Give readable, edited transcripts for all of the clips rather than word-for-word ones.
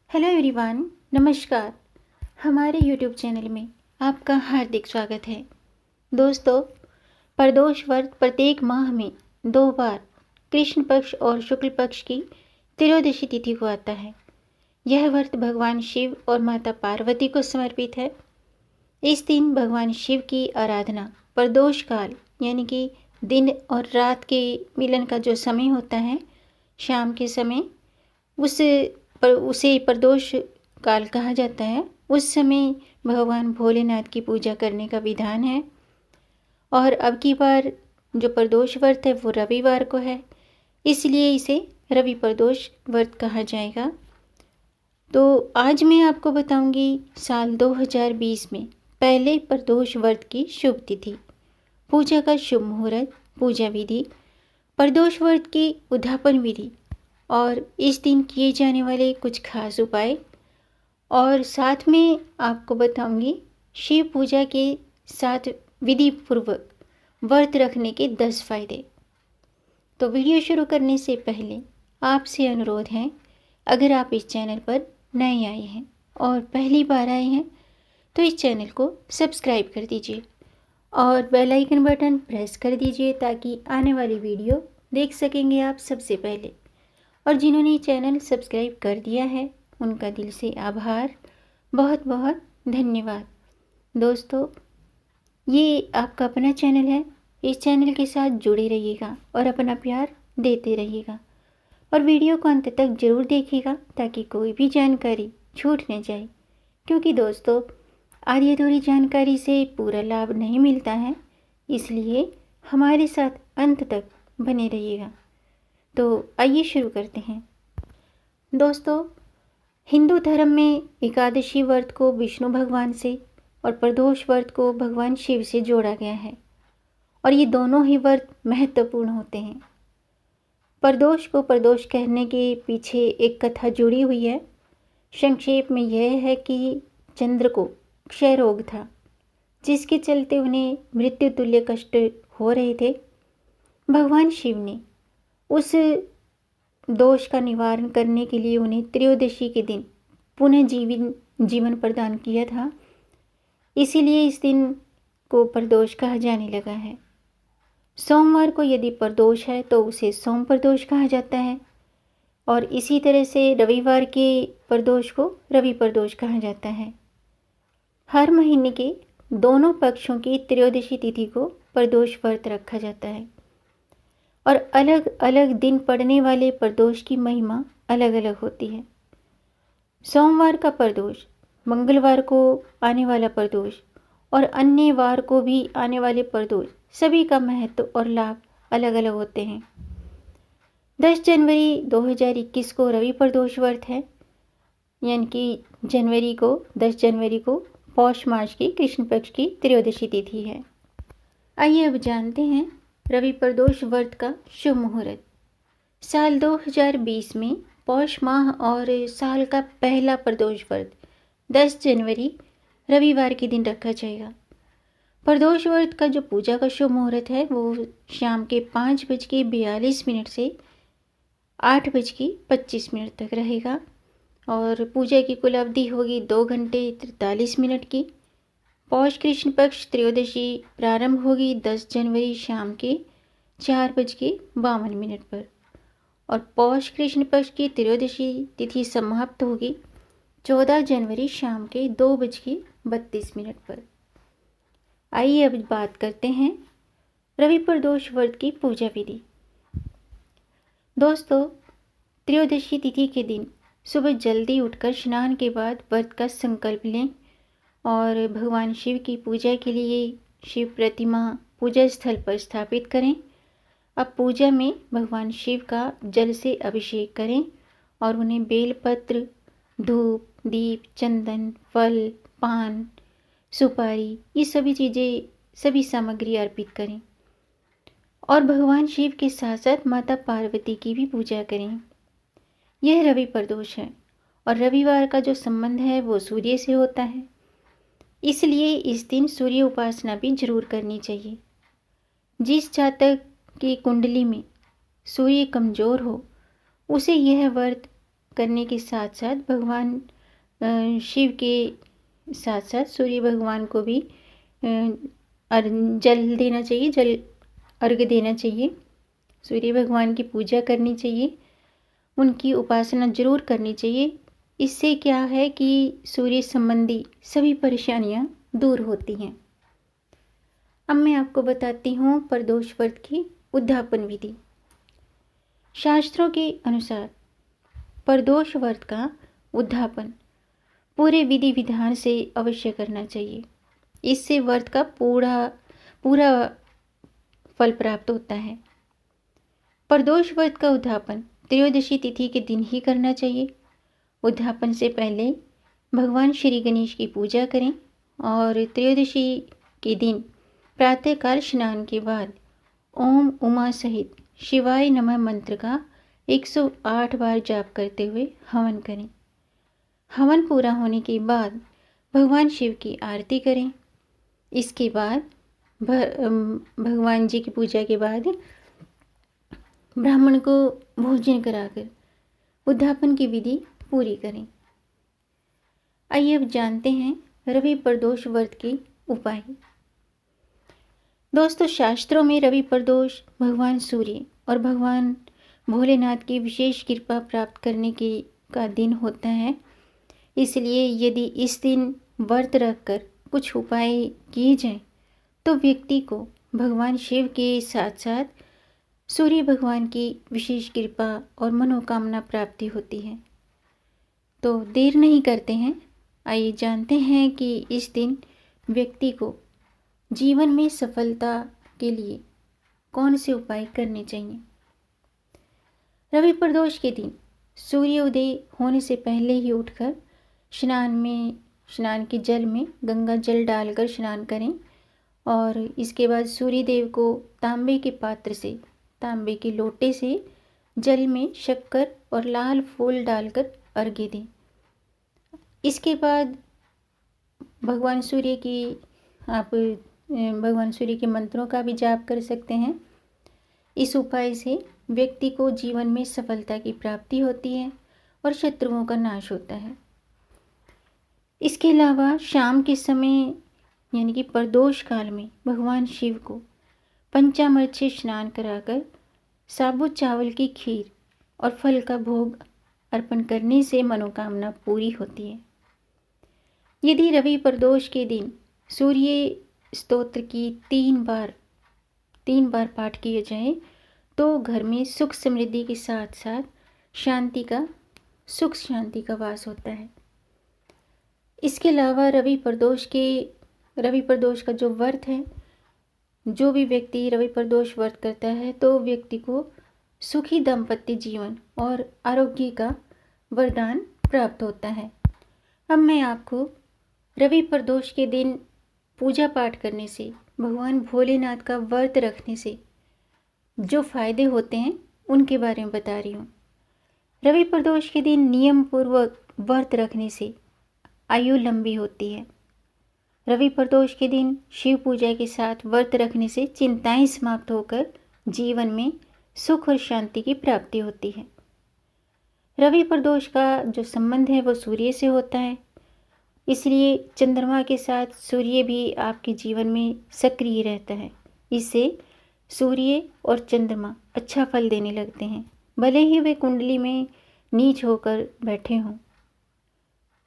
Hello everyone, नमस्कार। हमारे YouTube channel में आपका हार्दिक स्वागत है। दोस्तों, प्रदोष व्रत प्रत्येक माह में 2 बार कृष्ण पक्ष और शुक्ल पक्ष की त्रयोदशी तिथि को आता है। यह व्रत भगवान शिव और माता पार्वती को समर्पित है। इस दिन भगवान शिव की आराधना प्रदोष काल यानी कि दिन और रात के मिलन का जो समय होता है, शाम के समय, उसे प्रदोष काल कहा जाता है। उस समय भगवान भोलेनाथ की पूजा करने का विधान है। और अब की बार जो प्रदोष व्रत है वो रविवार को है, इसलिए इसे रवि प्रदोष व्रत कहा जाएगा। तो आज मैं आपको बताऊंगी साल 2020 में पहले प्रदोष व्रत की शुभ तिथि, पूजा का शुभ मुहूर्त, पूजा विधि, प्रदोष व्रत की उद्यापन विधि और इस दिन किए जाने वाले कुछ खास उपाय, और साथ में आपको बताऊंगी शिव पूजा के साथ विधि पूर्वक व्रत रखने के 10 फायदे। तो वीडियो शुरू करने से पहले आपसे अनुरोध है, अगर आप इस चैनल पर नए आए हैं और पहली बार आए हैं तो इस चैनल को सब्सक्राइब कर दीजिए और बेल आइकन बटन प्रेस कर दीजिए ताकि आने वाली वीडियो देख सकेंगे आप सबसे पहले। और जिन्होंने चैनल सब्सक्राइब कर दिया है उनका दिल से आभार, बहुत बहुत धन्यवाद। दोस्तों, ये आपका अपना चैनल है, इस चैनल के साथ जुड़े रहिएगा और अपना प्यार देते रहिएगा और वीडियो को अंत तक ज़रूर देखिएगा ताकि कोई भी जानकारी छूट न जाए, क्योंकि दोस्तों आधी अधूरी जानकारी से पूरा लाभ नहीं मिलता है, इसलिए हमारे साथ अंत तक बने रहिएगा। तो आइए शुरू करते हैं। दोस्तों, हिंदू धर्म में एकादशी व्रत को विष्णु भगवान से और प्रदोष व्रत को भगवान शिव से जोड़ा गया है और ये दोनों ही व्रत महत्वपूर्ण होते हैं। प्रदोष को प्रदोष कहने के पीछे एक कथा जुड़ी हुई है। संक्षेप में यह है कि चंद्र को क्षय रोग था, जिसके चलते उन्हें मृत्यु तुल्य कष्ट हो रहे थे। भगवान शिव ने उस दोष का निवारण करने के लिए उन्हें त्रयोदशी के दिन पुनः जीवन प्रदान किया था, इसीलिए इस दिन को प्रदोष कहा जाने लगा है। सोमवार को यदि प्रदोष है तो उसे सोम प्रदोष कहा जाता है और इसी तरह से रविवार के प्रदोष को रवि प्रदोष कहा जाता है। हर महीने के दोनों पक्षों की त्रयोदशी तिथि को प्रदोष व्रत रखा जाता है और अलग अलग दिन पड़ने वाले प्रदोष की महिमा अलग अलग होती है। सोमवार का प्रदोष, मंगलवार को आने वाला प्रदोष और अन्य वार को भी आने वाले प्रदोष, सभी का महत्व और लाभ अलग अलग होते हैं। 10 जनवरी 2021 को रवि प्रदोष व्रत है, यानी कि 10 जनवरी को पौष मास की कृष्ण पक्ष की त्रयोदशी तिथि है। आइए अब जानते हैं रवि प्रदोष व्रत का शुभ मुहूर्त। साल 2020 में पौष माह और साल का पहला प्रदोष व्रत 10 जनवरी रविवार के दिन रखा जाएगा। प्रदोष व्रत का जो पूजा का शुभ मुहूर्त है वो शाम के 5:42 से 8:25 तक रहेगा और पूजा की कुल अवधि होगी 2 घंटे 43 मिनट की। पौष कृष्ण पक्ष त्रयोदशी प्रारंभ होगी 10 जनवरी शाम के 4:52 पर और पौष कृष्ण पक्ष की त्रयोदशी तिथि समाप्त होगी 14 जनवरी शाम के 2:32 पर। आइए अब बात करते हैं रवि प्रदोष व्रत की पूजा विधि। दोस्तों, त्रयोदशी तिथि के दिन सुबह जल्दी उठकर स्नान के बाद व्रत का संकल्प लें और भगवान शिव की पूजा के लिए शिव प्रतिमा पूजा स्थल पर स्थापित करें। अब पूजा में भगवान शिव का जल से अभिषेक करें और उन्हें बेलपत्र, धूप, दीप, चंदन, फल, पान, सुपारी, ये सभी सामग्री अर्पित करें और भगवान शिव के साथ साथ माता पार्वती की भी पूजा करें। यह रवि प्रदोष है और रविवार का जो संबंध है वो सूर्य से होता है, इसलिए इस दिन सूर्य उपासना भी जरूर करनी चाहिए। जिस जातक की कुंडली में सूर्य कमज़ोर हो उसे यह व्रत करने के साथ साथ भगवान शिव के साथ साथ सूर्य भगवान को भी जल देना चाहिए, जल अर्घ्य देना चाहिए। सूर्य भगवान की पूजा करनी चाहिए, उनकी उपासना जरूर करनी चाहिए। इससे क्या है कि सूर्य संबंधी सभी परेशानियां दूर होती हैं। अब मैं आपको बताती हूँ प्रदोष व्रत की उद्यापन विधि। शास्त्रों के अनुसार प्रदोष व्रत का उद्यापन पूरे विधि विधान से अवश्य करना चाहिए। इससे व्रत का पूरा फल प्राप्त होता है। प्रदोष व्रत का उद्यापन त्रयोदशी तिथि के दिन ही करना चाहिए। उद्यापन से पहले भगवान श्री गणेश की पूजा करें और त्रयोदशी के दिन प्रातःकाल स्नान के बाद ओम उमा सहित शिवाय नमः मंत्र का 108 बार जाप करते हुए हवन करें। हवन पूरा होने के बाद भगवान शिव की आरती करें। इसके बाद भगवान जी की पूजा के बाद ब्राह्मण को भोजन कराकर उद्यापन की विधि पूरी करें। आइए अब जानते हैं रवि प्रदोष व्रत के उपाय। दोस्तों, शास्त्रों में रवि प्रदोष भगवान सूर्य और भगवान भोलेनाथ की विशेष कृपा प्राप्त करने का दिन होता है। इसलिए यदि इस दिन व्रत रखकर कुछ उपाय किए जाएं तो व्यक्ति को भगवान शिव के साथ साथ सूर्य भगवान की विशेष कृपा और मनोकामना प्राप्ति होती है। तो देर नहीं करते हैं, आइए जानते हैं कि इस दिन व्यक्ति को जीवन में सफलता के लिए कौन से उपाय करने चाहिए। रवि प्रदोष के दिन सूर्योदय होने से पहले ही उठकर स्नान के जल में गंगा जल डालकर स्नान करें और इसके बाद सूर्य देव को तांबे के लोटे से जल में शक्कर और लाल फूल डालकर अर्घ्य दें। इसके बाद भगवान सूर्य के मंत्रों का भी जाप कर सकते हैं। इस उपाय से व्यक्ति को जीवन में सफलता की प्राप्ति होती है और शत्रुओं का नाश होता है। इसके अलावा शाम के समय यानी कि प्रदोष काल में भगवान शिव को पंचामृत से स्नान कराकर साबुत चावल की खीर और फल का भोग अर्पण करने से मनोकामना पूरी होती है। यदि रवि प्रदोष के दिन सूर्य स्तोत्र की 3 बार पाठ किए जाए तो घर में सुख समृद्धि के साथ साथ सुख शांति का वास होता है। इसके अलावा रवि प्रदोष का जो व्रत है, जो भी व्यक्ति रवि प्रदोष व्रत करता है तो व्यक्ति को सुखी दाम्पत्य जीवन और आरोग्य का वरदान प्राप्त होता है। अब मैं आपको रवि प्रदोष के दिन पूजा पाठ करने से, भगवान भोलेनाथ का व्रत रखने से जो फायदे होते हैं उनके बारे में बता रही हूँ। रवि प्रदोष के दिन नियम पूर्वक व्रत रखने से आयु लंबी होती है। रवि प्रदोष के दिन शिव पूजा के साथ व्रत रखने से चिंताएं समाप्त होकर जीवन में सुख और शांति की प्राप्ति होती है। रवि प्रदोष का जो संबंध है वो सूर्य से होता है, इसलिए चंद्रमा के साथ सूर्य भी आपके जीवन में सक्रिय रहता है। इससे सूर्य और चंद्रमा अच्छा फल देने लगते हैं, भले ही वे कुंडली में नीच होकर बैठे हों।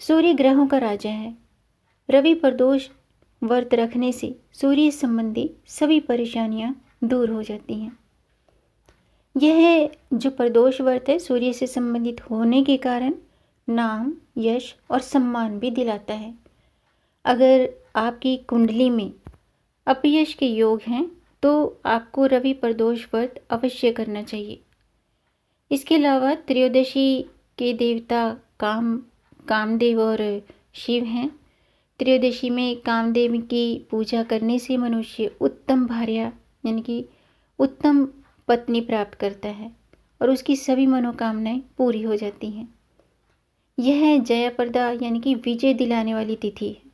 सूर्य ग्रहों का राजा है। रवि प्रदोष व्रत रखने से सूर्य संबंधी सभी परेशानियां दूर हो जाती हैं। यह जो प्रदोष व्रत है सूर्य से संबंधित होने के कारण नाम, यश और सम्मान भी दिलाता है। अगर आपकी कुंडली में अपयश के योग हैं तो आपको रवि प्रदोष व्रत अवश्य करना चाहिए। इसके अलावा त्रयोदशी के देवता कामदेव और शिव हैं। त्रयोदशी में कामदेव की पूजा करने से मनुष्य उत्तम भार्या यानी कि उत्तम पत्नी प्राप्त करता है और उसकी सभी मनोकामनाएं पूरी हो जाती हैं। यह जयप्रदा यानी कि विजय दिलाने वाली तिथि है।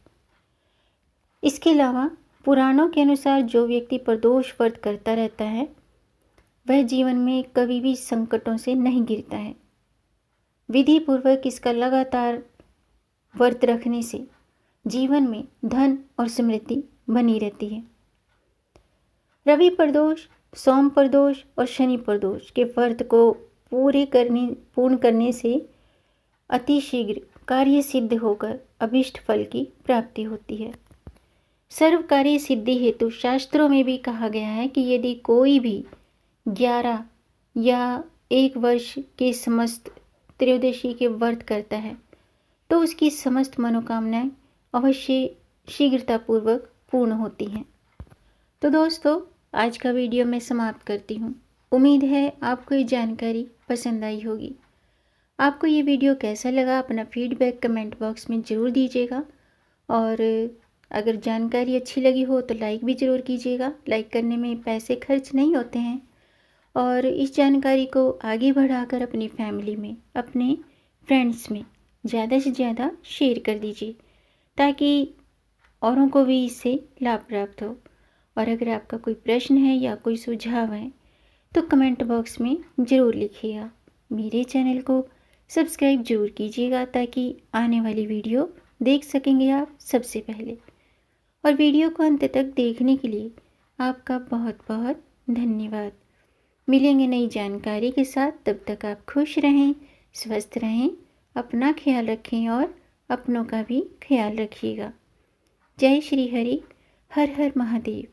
इसके अलावा पुराणों के अनुसार जो व्यक्ति प्रदोष व्रत करता रहता है वह जीवन में कभी भी संकटों से नहीं गिरता है। विधि पूर्वक इसका लगातार व्रत रखने से जीवन में धन और समृद्धि बनी रहती है। रवि प्रदोष, सोम प्रदोष और शनि प्रदोष के व्रत को पूर्ण करने से अति शीघ्र कार्य सिद्ध होकर अभिष्ट फल की प्राप्ति होती है। सर्व कार्य सिद्धि हेतु शास्त्रों में भी कहा गया है कि यदि कोई भी 11 या 1 वर्ष के समस्त त्रयोदशी के व्रत करता है तो उसकी समस्त मनोकामनाएं अवश्य शीघ्रतापूर्वक पूर्ण होती हैं। तो दोस्तों, आज का वीडियो मैं समाप्त करती हूँ। उम्मीद है आपको ये जानकारी पसंद आई होगी। आपको ये वीडियो कैसा लगा अपना फीडबैक कमेंट बॉक्स में ज़रूर दीजिएगा, और अगर जानकारी अच्छी लगी हो तो लाइक भी ज़रूर कीजिएगा। लाइक करने में पैसे खर्च नहीं होते हैं, और इस जानकारी को आगे बढ़ाकर अपनी फैमिली में, अपने फ्रेंड्स में ज़्यादा से ज़्यादा शेयर कर दीजिए ताकि औरों को भी इससे लाभ प्राप्त हो। और अगर आपका कोई प्रश्न है या कोई सुझाव है तो कमेंट बॉक्स में ज़रूर लिखिएगा। मेरे चैनल को सब्सक्राइब जरूर कीजिएगा ताकि आने वाली वीडियो देख सकेंगे आप सबसे पहले। और वीडियो को अंत तक देखने के लिए आपका बहुत बहुत धन्यवाद। मिलेंगे नई जानकारी के साथ, तब तक आप खुश रहें, स्वस्थ रहें, अपना ख्याल रखें और अपनों का भी ख्याल रखिएगा। जय श्री हरि, हर हर महादेव।